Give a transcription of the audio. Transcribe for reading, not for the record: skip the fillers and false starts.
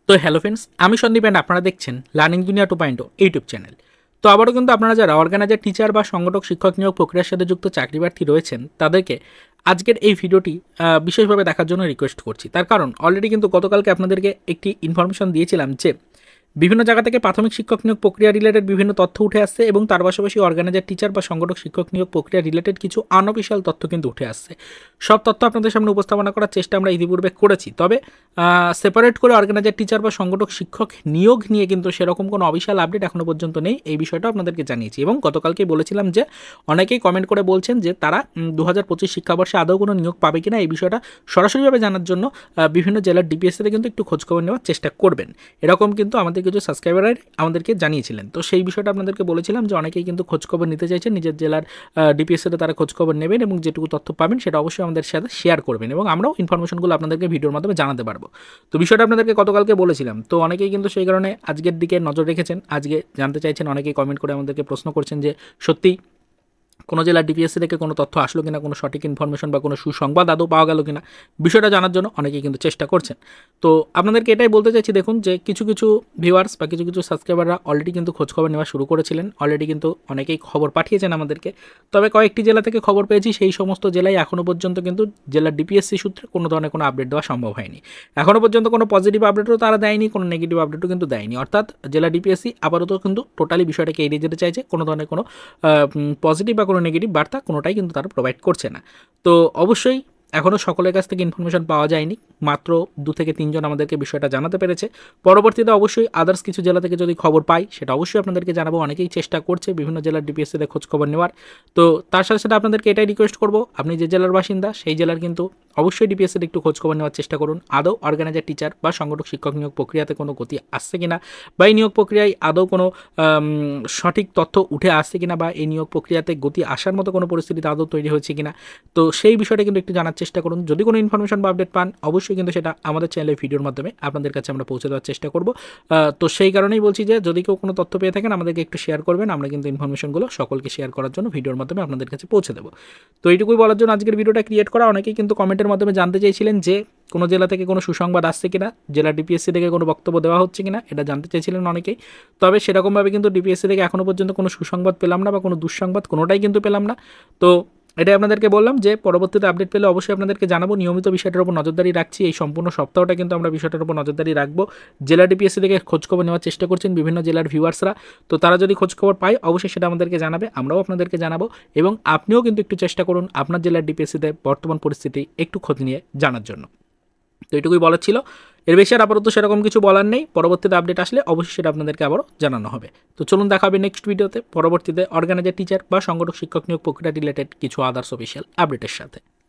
তো hello friends, আমি Sandeep and আপনারা দেখছেন লার্নিং দুনিয়া 2.0 ইউটিউব চ্যানেল। তো আবারও কিন্তু আপনারা যারা অর্গানাইজার টিচার বা সংগঠক শিক্ষক নিয়োগ প্রক্রিয়ার সাথে যুক্ত চাকরি প্রার্থী রয়েছেন তাদেরকে আজকের এই ভিডিওটি বিশেষভাবে দেখার জন্য রিকোয়েস্ট করছি। তার কারণ অলরেডি কিন্তু গতকালকে আপনাদেরকে একটি ইনফরমেশন দিয়েছিলাম যে বিভিন্ন জায়গা থেকে প্রাথমিক শিক্ষক নিয়োগ প্রক্রিয়া রিলেটেড বিভিন্ন তথ্য উঠে আসছে এবং তার পাশাপাশি অর্গানাইজার টিচার বা সংগঠক শিক্ষক নিয়োগ প্রক্রিয়া রিলেটেড কিছু আনঅফিসিয়াল তথ্য কিন্তু উঠে আসছে। সব তথ্য আপনাদের সামনে উপস্থাপনা করার চেষ্টা আমরা ইতিপূর্বে করেছি, তবে সেপারেট করে অর্গানাইজার টিচার বা সংগঠক শিক্ষক নিয়োগ নিয়ে কিন্তু সেরকম কোনো অফিসিয়াল আপডেট এখনও পর্যন্ত নেই। এই বিষয়টা আপনাদেরকে জানিয়েছি এবং গতকালকেই বলেছিলাম যে অনেকেই কমেন্ট করে বলছেন যে তারা 2025 শিক্ষাবর্ষে আদৌ কোনো নিয়োগ পাবে কিনা এই বিষয়টা সরাসরিভাবে জানার জন্য বিভিন্ন জেলার ডিপিএসসিতে কিন্তু একটু খোঁজখবর নেওয়ার চেষ্টা করবেন। এরকম কিন্তু আমাদের কিছু সাবস্ক্রাইবার আমাদেরকে জানিয়েছিলেন। তো সেই বিষয়টা আপনাদেরকে বলেছিলাম যে অনেকেই কিন্তু খোঁজখবর নিতে চাইছেন, নিজের জেলার ডিপিএসসিতে তারা খোঁজখবর নেবেন এবং যেটুকু তথ্য পাবেন সেটা অবশ্যই আমাদের সাথে শেয়ার করবেন এবং আমরাও ইনফরমেশনগুলো আপনাদেরকে ভিডিওর মাধ্যমে জানাতে পারবো। তো বিষয়টা আপনাদেরকে গতকালকে বলেছিলাম, তো অনেকেই কিন্তু সেই কারণে আজকের দিকে নজর রেখেছেন, আজকে জানতে চাইছেন, অনেকেই কমেন্ট করে আমাদেরকে প্রশ্ন করছেন যে সত্যি কোনো জেলার ডিপিএসসি থেকে কোনো তথ্য আসলো কিনা, কোনো সঠিক ইনফরমেশন বা কোনো সুসংবাদ আদৌ পাওয়া গেল কিনা, বিষয়টা জানার জন্য অনেকেই কিন্তু চেষ্টা করছেন। তো আপনাদেরকে এটাই বলতে চাইছি, দেখুন যে কিছু কিছু ভিউয়ার্স বা কিছু কিছু সাবস্ক্রাইবাররা অলরেডি কিন্তু খোঁজখবর নেওয়া শুরু করেছিলেন, অলরেডি কিন্তু অনেকেই খবর পাঠিয়েছেন আমাদেরকে। তবে কয়েকটি জেলা থেকে খবর পেয়েছি, সেই সমস্ত জেলায় এখনও পর্যন্ত কিন্তু জেলার ডিপিএসসি সূত্রে কোনো ধরনের কোনো আপডেট দেওয়া সম্ভব হয়নি। এখনও পর্যন্ত কোনো পজিটিভ আপডেটও তারা দেয়নি, কোনো নেগেটিভ আপডেটও কিন্তু দেয়নি। অর্থাৎ জেলা ডিপিএসসি আপাতত কিন্তু টোটালি বিষয়টাকে এড়িয়ে যেতে চাইছে, কোনো ধরনের কোনো পজিটিভ বা কোনো নেগেটিভ বার্তা কোনোটাই কিন্তু তারা প্রোভাইড করছে না। তো অবশ্যই এখনও সকলের কাছ থেকে ইনফরমেশন পাওয়া যায়নি, মাত্র 2 থেকে 3 জন আমাদেরকে বিষয়টা জানাতে পেরেছে। পরবর্তীতে অবশ্যই আদার্স কিছু জেলা থেকে যদি খবর পাই সেটা অবশ্যই আপনাদেরকে জানাবো। অনেকেই চেষ্টা করছে বিভিন্ন জেলার ডিপিএসসিতে খোঁজখবর নেওয়ার। তো তার সাথে সাথে আপনাদেরকে এটাই রিকোয়েস্ট করবো, আপনি যে জেলার বাসিন্দা সেই জেলার কিন্তু অবশ্যই ডিপিএসসিতে একটু খোঁজখবর নেওয়ার চেষ্টা করুন, আদৌ অর্গানাইজার টিচার বা সংগঠক শিক্ষক নিয়োগ প্রক্রিয়াতে কোনো গতি আসছে কিনা, বা এই নিয়োগ প্রক্রিয়ায় আদৌ কোনো সঠিক তথ্য উঠে আসছে কিনা, বা এই নিয়োগ প্রক্রিয়াতে গতি আসার মতো কোনো পরিস্থিতিতে আদৌ তৈরি হয়েছে কিনা। তো সেই বিষয়টা কিন্তু একটু জানার চেষ্টা করুন। যদি কোনো ইনফরমেশন বা আপডেট পান অবশ্যই কিন্তু সেটা আমাদের চ্যানেলের ভিডিওর মাধ্যমে আপনাদের কাছে আমরা পৌঁছে দেওয়ার চেষ্টা করব। তো সেই কারণেই বলছি যে যদি কেউ কোনো তথ্য পেয়ে থাকেন আমাদেরকে একটু শেয়ার করবেন, আমরা কিন্তু ইনফরমেশনগুলো সকলকে শেয়ার করার জন্য ভিডিওর মাধ্যমে আপনাদের কাছে পৌঁছে দেবো। তো এইটুকুই বলার জন্য আজকের ভিডিওটা ক্রিয়েট করা। অনেকেই কিন্তু কমেন্টের মাধ্যমে জানতে চাইছিলেন যে কোনো জেলা থেকে কোনো সুসংবাদ আসছে কিনা, জেলা ডিপিএসসি থেকে কোনো বক্তব্য দেওয়া হচ্ছে কিনা, এটা জানতে চাইছিলেন অনেকেই। তবে সেরকমভাবে কিন্তু ডিপিএসসি থেকে এখনও পর্যন্ত কোনো সুসংবাদ পেলাম না বা কোনো দুঃসংবাদ কোনোটাই কিন্তু পেলাম না। তো এটাই আপনাদেরকে বললাম যে পরবর্তীতে আপডেট পেলে অবশ্যই আপনাদেরকে জানাবো। নিয়মিত বিষয়টার উপর নজরদারি রাখছি, এই সম্পূর্ণ সপ্তাহটা কিন্তু আমরা বিষয়টার উপর নজরদারি রাখবো। জেলা ডিপিএসসি থেকে খোঁজখবর নেওয়ার চেষ্টা করছেন বিভিন্ন জেলার ভিউয়ার্সরা, তো তারা যদি খোঁজখবর পায় অবশ্যই সেটা আমাদেরকে জানাবে, আমরাও আপনাদেরকে জানাবো। এবং আপনিও কিন্তু একটু চেষ্টা করুন আপনার জেলার ডিপিএসসিতে বর্তমান পরিস্থিতি একটু খোঁজ নিয়ে জানার জন্য। তো এটুকুই বলার ছিল, এর বেশি আর আপাতত সেরকম কিছু বলার নেই। পরবর্তীতে আপডেট আসলে অবশ্যই সেটা আপনাদেরকে আবারও জানানো হবে। তো চলুন দেখা হবে নেক্সট ভিডিওতে পরবর্তীতে অর্গানাইজার টিচার বা সংগঠক শিক্ষক নিয়োগ প্রক্রিয়া রিলেটেড কিছু আদার্স অফিসিয়াল আপডেটের সাথে।